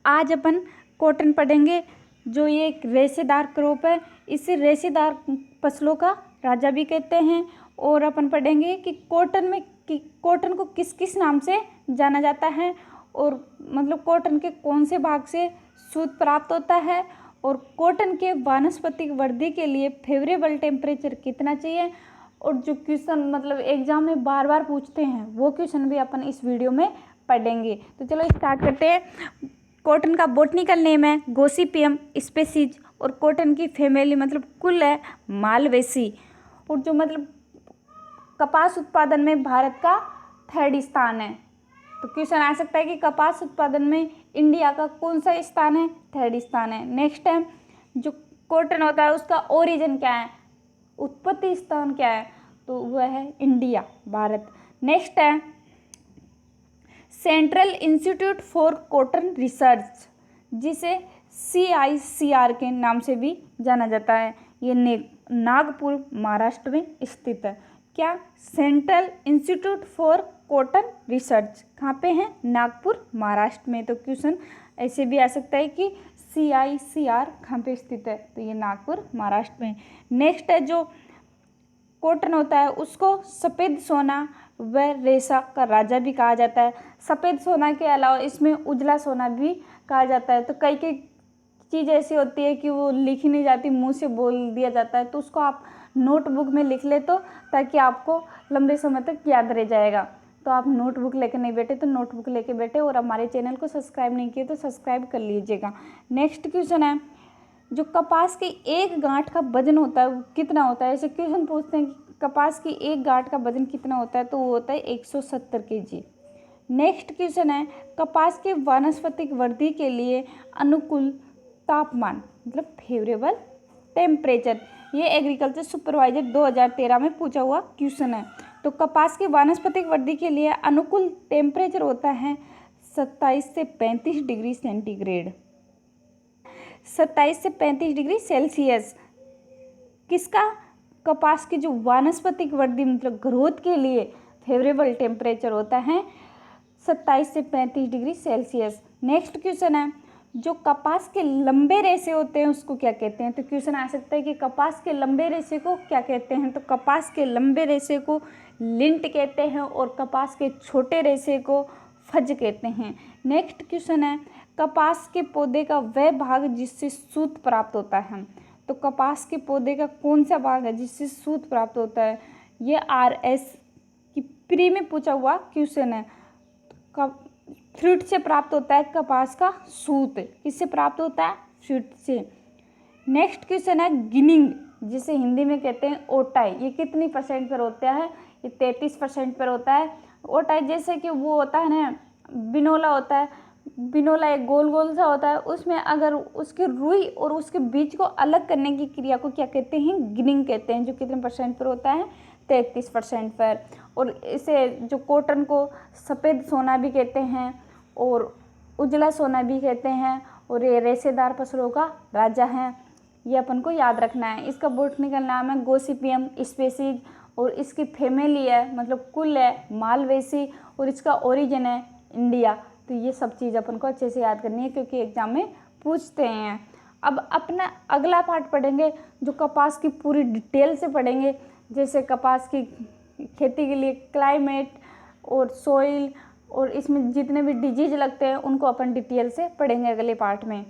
आज अपन कॉटन पढ़ेंगे, जो ये एक रेशेदार क्रॉप है। इसे रेशेदार फसलों का राजा भी कहते हैं। और अपन पढ़ेंगे कि कॉटन को किस किस नाम से जाना जाता है, और मतलब कॉटन के कौन से भाग से सूत प्राप्त होता है, और कॉटन के वानस्पतिक वृद्धि के लिए फेवरेबल टेम्परेचर कितना चाहिए। और जो क्वेश्चन मतलब एग्जाम में बार बार पूछते हैं वो क्वेश्चन भी अपन इस वीडियो में पढ़ेंगे। तो चलो स्टार्ट करते हैं। कॉटन का बॉटनिकल नेम है गॉसिपियम स्पीसीज, और कॉटन की फैमिली मतलब कुल है मालवेसी। और जो मतलब कपास उत्पादन में भारत का 3rd स्थान है। तो क्वेश्चन आ सकता है कि कपास उत्पादन में इंडिया का कौन सा स्थान है, 3rd स्थान है। नेक्स्ट है, जो कॉटन होता है उसका ओरिजिन क्या है, उत्पत्ति स्थान क्या है, तो वह है इंडिया, भारत। नेक्स्ट है central institute for cotton research, जिसे CICR के नाम से भी जाना जाता है। ये नागपुर महाराष्ट्र में स्थित है। क्या, central institute for cotton research कहाँ पे है, नागपुर महाराष्ट्र में। तो क्वेश्चन ऐसे भी आ सकता है कि CICR कहाँ पे स्थित है, तो ये नागपुर महाराष्ट्र में। नेक्स्ट है, जो कॉटन होता है उसको सफ़ेद सोना व रेशा का राजा भी कहा जाता है। सफ़ेद सोना के अलावा इसमें उजला सोना भी कहा जाता है। तो कई कई चीज़ ऐसी होती है कि वो लिखी नहीं जाती, मुंह से बोल दिया जाता है, तो उसको आप नोटबुक में लिख ले तो, ताकि आपको लंबे समय तक याद रह जाएगा। तो आप नोटबुक लेकर नहीं बैठे तो नोटबुक लेके बैठे, और हमारे चैनल को सब्सक्राइब नहीं किए तो सब्सक्राइब कर लीजिएगा। नेक्स्ट क्वेश्चन है, जो कपास की एक गांठ का वजन होता है वो कितना होता है। ऐसे क्वेश्चन पूछते हैं कि कपास की एक गांठ का वजन कितना होता है, तो वो होता है 170 kg। नेक्स्ट क्वेश्चन है, कपास के वानस्पतिक वृद्धि के लिए अनुकूल तापमान मतलब फेवरेबल टेम्परेचर, ये एग्रीकल्चर सुपरवाइजर 2013 में पूछा हुआ क्वेश्चन है। तो कपास की वानस्पतिक वृद्धि के लिए अनुकूल टेम्परेचर होता है 27 से 35 डिग्री सेंटीग्रेड। 27 से 35 डिग्री सेल्सियस किसका, कपास की जो वानस्पतिक वृद्धि मतलब ग्रोथ के लिए फेवरेबल टेम्परेचर होता है 27 से 35 डिग्री सेल्सियस। नेक्स्ट क्वेश्चन है, जो कपास के लंबे रेशे होते हैं उसको क्या कहते हैं। तो क्वेश्चन आ सकता है कि कपास के लंबे रेशे को क्या कहते हैं। तो कपास के लंबे रेशे को लिंट कहते हैं, और कपास के छोटे रेशे को फज कहते हैं। नेक्स्ट क्वेश्चन है, कपास के पौधे का वह भाग जिससे सूत प्राप्त होता है। तो कपास के पौधे का कौन सा भाग है जिससे सूत प्राप्त होता है, ये RS की प्री में पूछा हुआ क्वेश्चन है। फ्रूट से प्राप्त होता है कपास का सूत, किससे प्राप्त होता है, फ्रूट से। नेक्स्ट क्वेश्चन है गिनिंग, जिसे हिंदी में कहते हैं ओटाई, ये कितनी % पर होता है, ये 33% पर होता है। ओटाई जैसे कि वो होता है ना, बिनोला होता है, बिनोला एक गोल गोल सा होता है, उसमें अगर उसकी रुई और उसके बीज को अलग करने की क्रिया को क्या कहते हैं, गिनिंग कहते हैं, जो कितने % पर होता है, 33% पर। और इसे जो कॉटन को सफ़ेद सोना भी कहते हैं और उजला सोना भी कहते हैं, और ये रेशेदार फसलों का राजा है, ये अपन को याद रखना है। इसका बॉटनिकल नाम है गॉसिपियम स्पीसीज, और इसकी फैमिली है मतलब कुल है मालवेसी, और इसका ओरिजिन है इंडिया। तो ये सब चीज़ अपन को अच्छे से याद करनी है, क्योंकि एग्जाम में पूछते हैं। अब अपना अगला पार्ट पढ़ेंगे, जो कपास की पूरी डिटेल से पढ़ेंगे, जैसे कपास की खेती के लिए क्लाइमेट और सॉइल, और इसमें जितने भी डिजीज लगते हैं उनको अपन डिटेल से पढ़ेंगे अगले पार्ट में।